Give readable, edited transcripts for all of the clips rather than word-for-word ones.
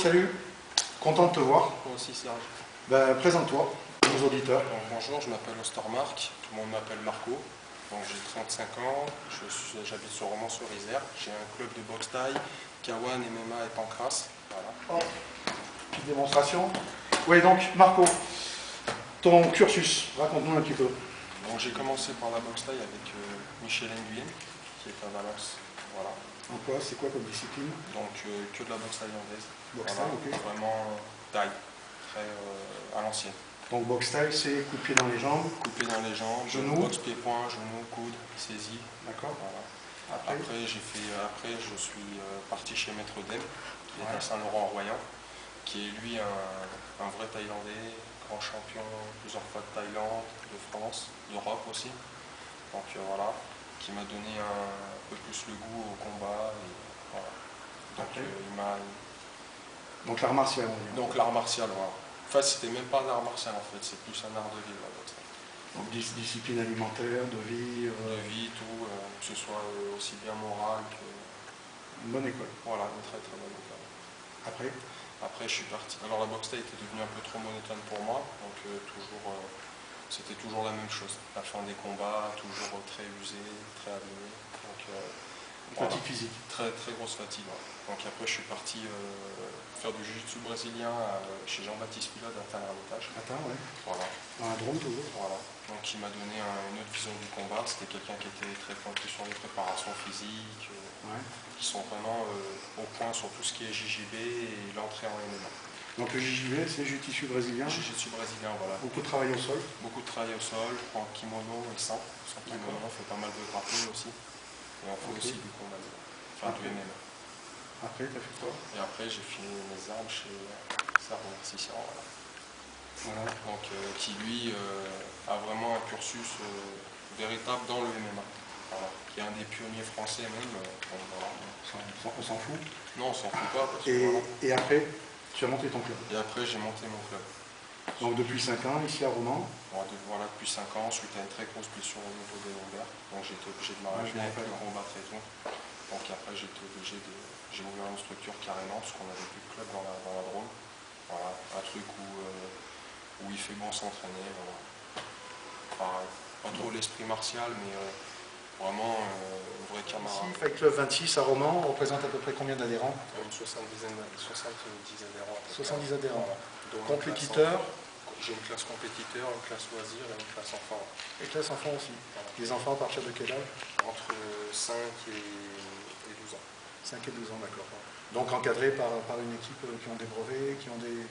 salut. Content de te voir. Moi aussi, Serge. Présente-toi, aux auditeurs. Bonjour, je m'appelle Ostermark, tout le monde m'appelle Marco. J'ai 35 ans, j'habite sur Romans-sur-Isère. J'ai un club de boxe thaï, Kawan, MMA et Pancras. Voilà. Oh, petite démonstration. Oui, donc Marco, ton cursus, raconte-nous un petit peu. J'ai commencé par la boxe thaï avec Michel Nguyen, qui est à Valence. Voilà. En quoi, c'est quoi comme discipline? Que de la boxe thaïlandaise. Boxe voilà. thaï, ok. Vraiment thaï, très à l'ancienne. Donc boxe thaï, c'est coup de pied dans les jambes. Coup de pied dans les jambes, genoux. Boxe pied-point, genoux, coude, saisie. D'accord. Voilà. Après, je suis parti chez Maître Dem, qui est à Saint-Laurent-en-Royan, qui est lui un vrai Thaïlandais, grand champion plusieurs fois de Thaïlande, de France, d'Europe aussi. Donc voilà, qui m'a donné un peu plus le goût au combat. Et, voilà. Donc l'art martial, on va dire. Donc l'art martial, voilà. Enfin, c'était même pas un art martial en fait, c'est plus un art de vie. Là, donc discipline alimentaire, de vie. De vie, tout, que ce soit aussi bien moral que. Une bonne école. Voilà, une très très bonne école. Après, je suis parti. Alors la boxe thaï était devenue un peu trop monotone pour moi, donc c'était toujours la même chose. La fin des combats, toujours très usé, très abîmé. Fatigue physique. Très très grosse fatigue. Ouais. Donc après, je suis parti faire du jiu-jitsu brésilien chez Jean-Baptiste Pilote à Tain-l'Hermitage. Ouais. Voilà. Dans un drone toujours. Voilà. Donc il m'a donné une autre vision du combat. C'était quelqu'un qui était très pointu sur les préparations physiques, qui sont vraiment au point sur tout ce qui est JJB et l'entrée en MMA. Donc le JJB, c'est jiu-jitsu brésilien. Jiu-jitsu brésilien, voilà. Beaucoup de travail au sol. Beaucoup de travail au sol, en kimono et sans kimono, on fait pas mal de grappling aussi. Et on fait aussi du combat, du MMA. Après, tu as fait quoi? Et après, j'ai fini mes armes chez Serge Narcissian, voilà. Donc, qui lui a vraiment un cursus véritable dans le MMA. Voilà. Qui est un des pionniers français même. Voilà. On s'en fout? Non, on s'en fout pas. Parce et après, tu as monté ton club? Et après, j'ai monté mon club. Donc depuis 5 ans, ici à Romans? Voilà, depuis 5 ans, suite à une très grosse blessure au niveau des lombaires. Donc j'ai été obligé de m'arrêter avec le combattre et tout. Donc après, j'ai été obligé de. J'ai ouvert une structure carrément, parce qu'on n'avait plus de club dans la Drôme. Voilà, un truc où il fait bon s'entraîner. Voilà. Pareil, pas trop l'esprit martial, mais vraiment une vraie camarade. Ici, Fight Club 26 à Romans, on représente à peu près combien d'adhérents? Une 70 adhérents. 70 adhérents. Voilà. Compétiteurs? J'ai une classe compétiteur, une classe loisir et une classe enfant. Et classe enfant aussi. Voilà. Les enfants à partir de quel âge? Entre 5 et 12 ans. 5 et 12 ans, d'accord. Donc encadrés par une équipe qui ont des brevets, qui ont des...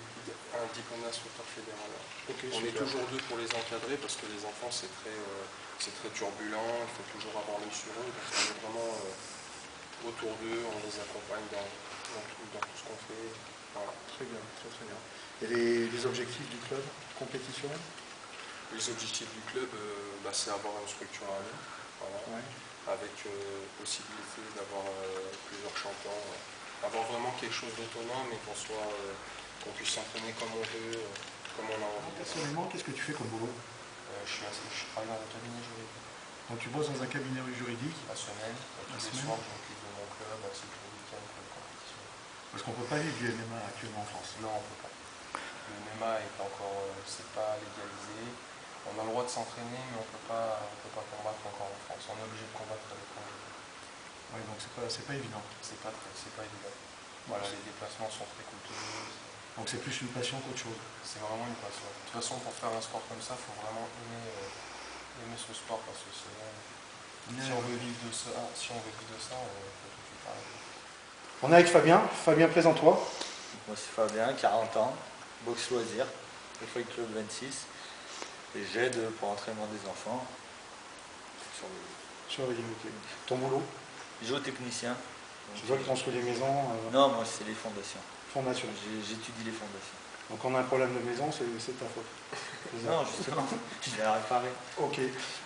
Un diplôme d'instructeur fédéral. Okay, on est toujours deux pour les encadrer parce que les enfants c'est très turbulent, il faut toujours avoir l'œil sur eux. Donc on est vraiment autour d'eux, on les accompagne dans tout ce qu'on fait. Voilà. Très bien, très bien. Et les objectifs du club? Compétition? Les objectifs du club, c'est avoir une structure à nous, voilà, avec possibilité d'avoir plusieurs champions, avoir vraiment quelque chose d'autonome et qu'on puisse s'entraîner comme on veut, comme on a envie. Personnellement, qu'est-ce que tu fais comme boulot? Je travaille dans un cabinet juridique. Donc tu bosses dans un cabinet juridique? La semaine, tous les soirs, je m'occupe de mon club, ainsi que le week-end pour les compétitions. Parce qu'on ne peut pas vivre du MMA actuellement en France. Non, on ne peut pas. Le MMA est encore, c'est pas légalisé. On a le droit de s'entraîner, mais on ne peut pas combattre encore en France. On est obligé de combattre à l'étranger. Oui, donc c'est pas évident. C'est pas évident. Voilà, les déplacements sont très coûteux. Donc c'est plus une passion qu'autre chose. C'est vraiment une passion. De toute façon, pour faire un sport comme ça, il faut vraiment aimer ce sport parce que sinon, si on veut vivre de ça, on peut tout de suite arrêter. On est avec Fabien. Fabien, présente-toi. Moi c'est Fabien, 40 ans, boxe loisir, le Fight Club 26. Et j'aide pour l'entraînement des enfants sur les okay. Ton boulot? Géotechnicien. Tu dois construire des maisons? Non, moi c'est les fondations. Fondation. J'étudie les fondations. Donc on a un problème de maison, c'est ta faute. Non, justement, je vais la réparer. Ok.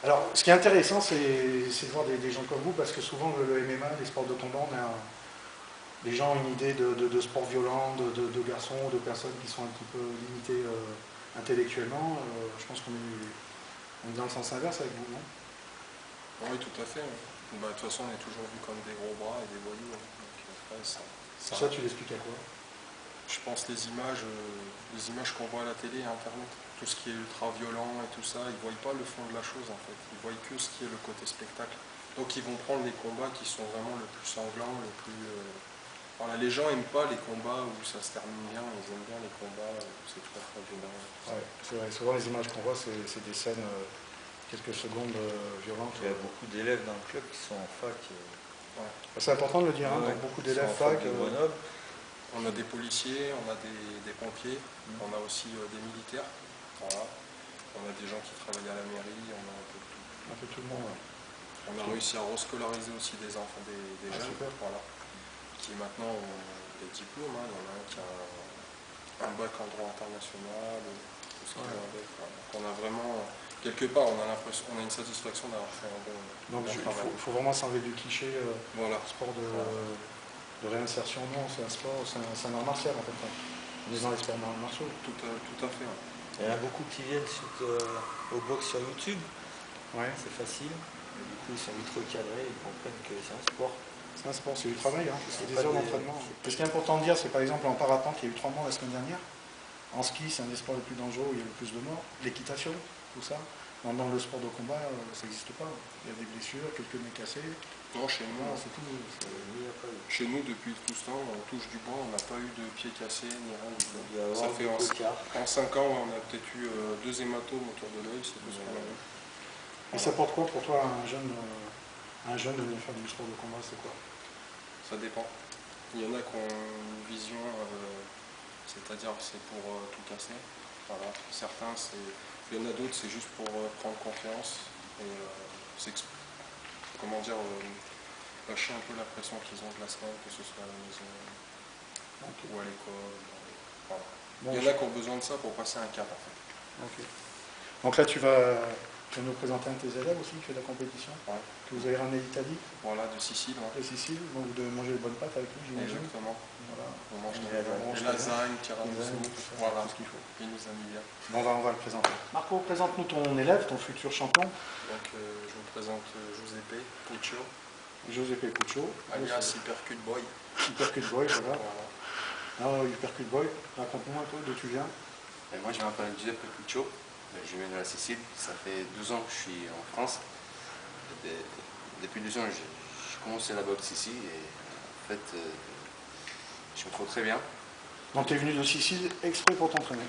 Alors, ce qui est intéressant, c'est de voir des gens comme vous, parce que souvent le MMA, les sports de combat, les gens ont une idée de sport violent, de garçons, de personnes qui sont un petit peu limitées intellectuellement. Je pense qu'on est dans le sens inverse avec vous, non? Oui, tout à fait. De toute façon, on est toujours vu comme des gros bras et des voyous. Donc, ça, tu l'expliques à quoi? Je pense les images qu'on voit à la télé et à Internet, tout ce qui est ultra violent et tout ça, ils ne voient pas le fond de la chose en fait, ils voient que ce qui est le côté spectacle. Donc ils vont prendre les combats qui sont vraiment le plus sanglants, le plus... Voilà, les gens n'aiment pas les combats où ça se termine bien, ils aiment bien les combats où c'est très très violent. Ouais, c'est vrai, souvent les images qu'on voit, c'est des scènes, quelques secondes violentes. Il y a beaucoup d'élèves dans le club qui sont en fac. Ouais. C'est important de le dire, hein, donc beaucoup d'élèves fac. Grenoble. On a des policiers, on a des pompiers, on a aussi des militaires, voilà. On a des gens qui travaillent à la mairie, on a un peu de tout. Un peu tout le monde, ouais. On a réussi à rescolariser aussi des enfants, des jeunes, super. Voilà, qui maintenant ont des diplômes. Hein. Il y en a un qui a un bac en droit international, tout ce qui va avec. Voilà. Donc on a vraiment, quelque part, on a une satisfaction d'avoir fait un bon travail. Il faut vraiment s'enlever du cliché Voilà. sport de réinsertion. Non, c'est un sport, c'est un art martial en fait. On est dans les sports martiaux. Tout à fait. Ouais. Il y en a beaucoup qui viennent au box sur YouTube. Ouais. C'est facile. Et du coup, ils sont vite recadrés, ils comprennent que c'est un sport. C'est un sport, c'est du travail, hein. C'est des pas heures des- d'entraînement. Ce qui est important de dire, c'est par exemple en parapente, il y a eu 3 morts la semaine dernière. En ski, c'est un des sports les plus dangereux où il y a le plus de morts. L'équitation, tout ça. Dans le sport de combat, ça n'existe pas. Il y a des blessures, quelques nez cassés. Non, chez nous, Voilà, c'est tout. Chez nous, depuis tout ce temps, on touche du bois, on n'a pas eu de pieds cassés ni rien du tout. Il doit y avoir Ça fait beaucoup de cas. en 5 ans, on a peut-être eu 2 hématomes autour de l'œil, c'est tout ce qu'on a eu. Et ça porte quoi pour toi un jeune de venir faire du sport de combat, c'est quoi? Ça dépend. Il y en a qui ont une vision, c'est-à-dire c'est pour tout casser. Voilà. Certains, il y en a d'autres, c'est juste pour prendre confiance et comment dire, lâcher un peu la pression qu'ils ont de la semaine, que ce soit à la maison ou à l'école. Voilà. Bon, Il y en a qui ont besoin de ça pour passer un cap en fait. Ok. Donc là, tu vas nous présenter un de tes élèves aussi qui fait de la compétition, Ouais. que vous avez ramené d'Italie, Voilà, de Sicile. Ouais. de Sicile, donc vous devez manger de bonnes pâtes avec lui, j'imagine. Exactement. Voilà. On mange Et des lasagnes, tiramisu, voilà, Tout ce qu'il faut. il nous a mis bien. Bon, on va le présenter. Marco, présente-nous ton élève, ton futur champion, Donc je vous présente Giuseppe Puccio, Giuseppe Puccio, alias Hypercute Boy. Hypercute Boy, voilà. Voilà. Alors, Hypercute Boy, raconte-nous un peu d'où tu viens. Moi, je m'appelle Giuseppe Puccio, je viens de la Sicile. Ça fait 12 ans que je suis en France. Depuis 12 ans, j'ai commencé la boxe ici et en fait, je me trouve très bien. Donc, tu es venu de Sicile exprès pour t'entraîner.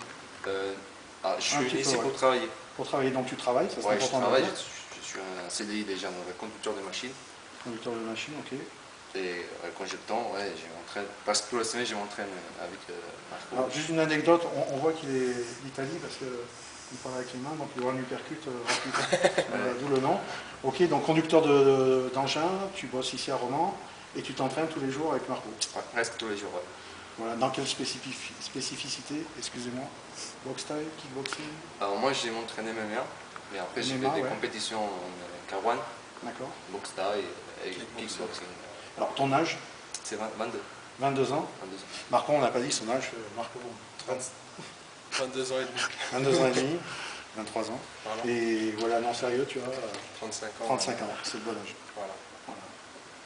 Je suis venu ici ouais. pour travailler. Pour travailler, donc tu travailles, ça c'est Ouais, je important. travaille, de le dire. je suis un CDI déjà dans un conducteur de machine. Conducteur de machine, ok. Et quand j'ai le temps, ouais, je m'entraîne. Parce que toute la semaine, je m'entraîne avec Marco. Alors, juste une anecdote, on voit qu'il est d'Italie parce qu'il parle avec les mains, donc il doit un uppercut rapide, d'où le nom. Ok, donc conducteur d'engin, tu bosses ici à Romans et tu t'entraînes tous les jours avec Marco. Ouais, presque tous les jours. Ouais. Voilà, dans quelle spécificité, excusez-moi, box style, kickboxing, Alors moi, j'ai m'entraîné MMA, mais après, j'ai MMA, fait des ouais. compétitions en K1, d'accord. boxe taille et Kickboxing. kickboxing. Alors ton âge, C'est 22. 22 ans. 22 ans. Marco, on n'a pas dit son âge, Marco, 22 ans et demi. 22 ans et demi, 23 ans. Voilà. Et voilà, non sérieux, tu vois, 35 ans. 35 ans, c'est le bon âge. Voilà. Voilà.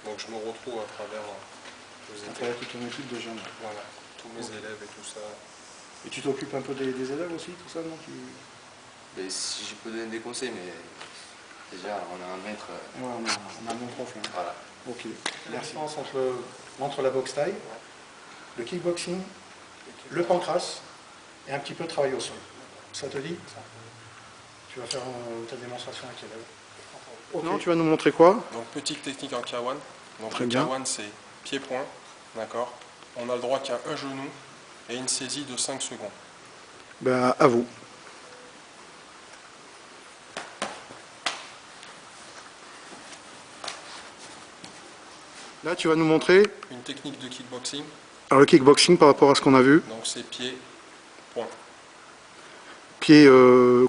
Donc je me retrouve à travers À travers toute ton équipe de jeunes. voilà, tous mes élèves et tout ça. Et tu t'occupes un peu des élèves aussi, tout ça, non Mais si je peux donner des conseils, mais déjà, on a un maître. Ouais, on a un bon prof là. Voilà. Ok. La différence entre la boxe taille, le kickboxing, le pancrace et un petit peu de travail au sol. Ça te dit? Tu vas faire ta démonstration à quelle heure? Okay. Non, tu vas nous montrer quoi? Donc petite technique en K1. Donc Très le bien. K1 c'est pied-point, d'accord. On a le droit qu'à un genou et une saisie de 5 secondes. Ben, à vous. Là, tu vas nous montrer Une technique de kickboxing, alors, le kickboxing par rapport à ce qu'on a vu. donc c'est pied-point. Pied,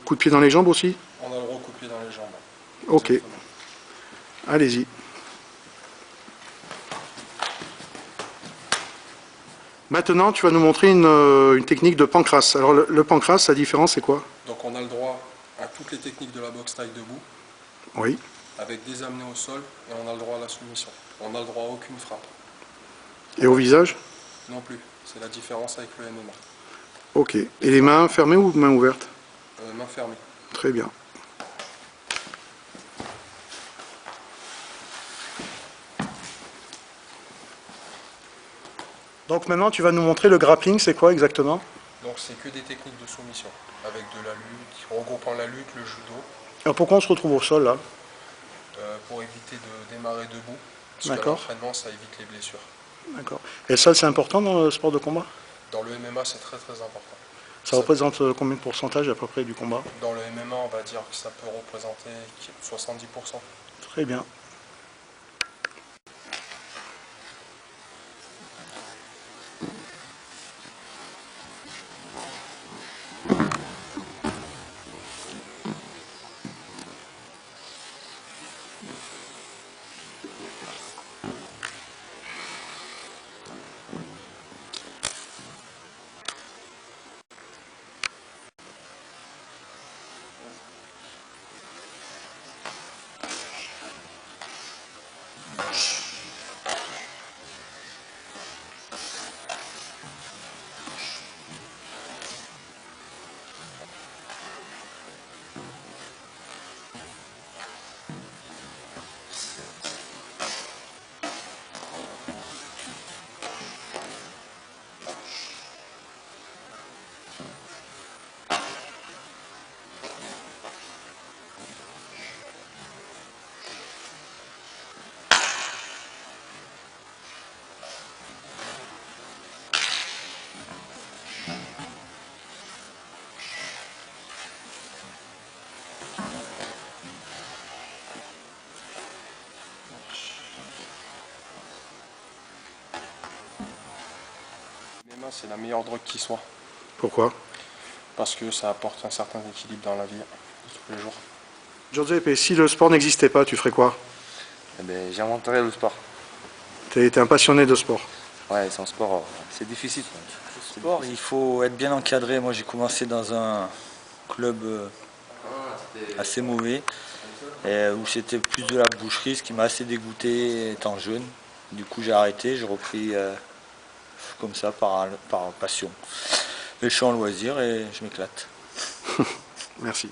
coup de pied dans les jambes aussi. On a le droit au coup de pied dans les jambes. Ok. Exactement. Allez-y. Maintenant, tu vas nous montrer une technique de pancrace. Alors, le pancrace, sa différence, c'est quoi? Donc on a le droit à toutes les techniques de la boxe taille debout, Oui. avec des amenés au sol, et on a le droit à la soumission. On n'a le droit à aucune frappe. Et au visage? Non plus. C'est la différence avec le MMA. Ok. Et les mains fermées ou mains ouvertes? Main fermée. Très bien. Donc maintenant, tu vas nous montrer le grappling, c'est quoi exactement? Donc c'est que des techniques de soumission, avec de la lutte, regroupant la lutte, le judo, Alors pourquoi on se retrouve au sol là? pour éviter de démarrer debout, parce qu'à D'accord. l'entraînement ça évite les blessures. D'accord. Et ça, c'est important dans le sport de combat? Dans le MMA c'est très très important. Ça représente combien de pourcentage à peu près du combat? Dans le MMA on va dire que ça peut représenter 70%. Très bien. Le MMA c'est la meilleure drogue qui soit, Pourquoi? parce que ça apporte un certain équilibre dans la vie de tous les jours. Giuseppe, si le sport n'existait pas, tu ferais quoi? Eh ben, j'inventerai le sport. T'es un passionné de sport. Ouais, sans sport, c'est difficile. Le sport, il faut être bien encadré. Moi, j'ai commencé dans un club assez mauvais, où c'était plus de la boucherie, ce qui m'a assez dégoûté étant jeune. Du coup, j'ai arrêté, j'ai repris comme ça par passion. Et je suis en loisir et je m'éclate. Merci.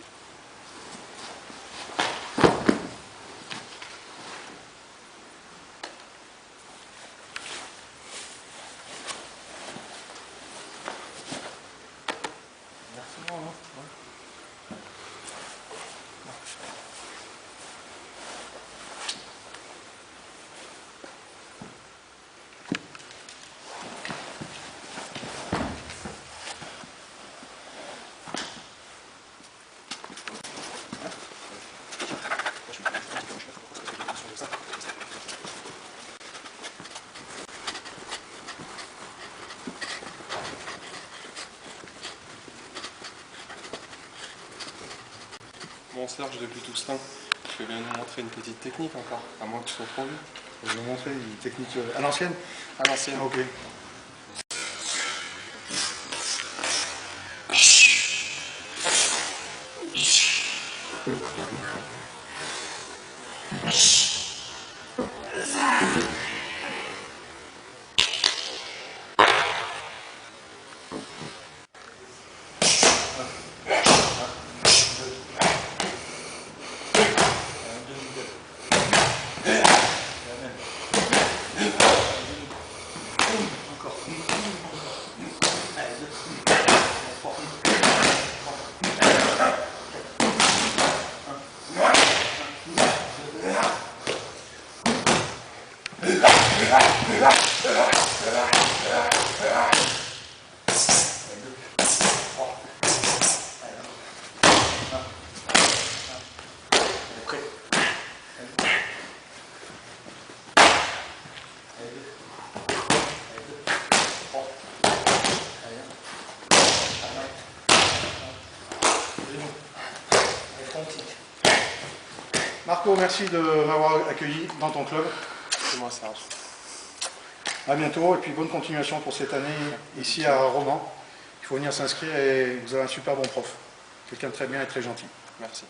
Bon Serge, depuis tout ce temps, je vais nous montrer une petite technique encore, à moins que tu sois trop vu. Je vais vous montrer une technique à l'ancienne. À l'ancienne. Ok. Marco, merci de m'avoir accueilli dans ton club. C'est moi Serge. À bientôt et puis bonne continuation pour cette année ici à Romans. Il faut venir s'inscrire et vous avez un super bon prof. Quelqu'un de très bien et très gentil. Merci.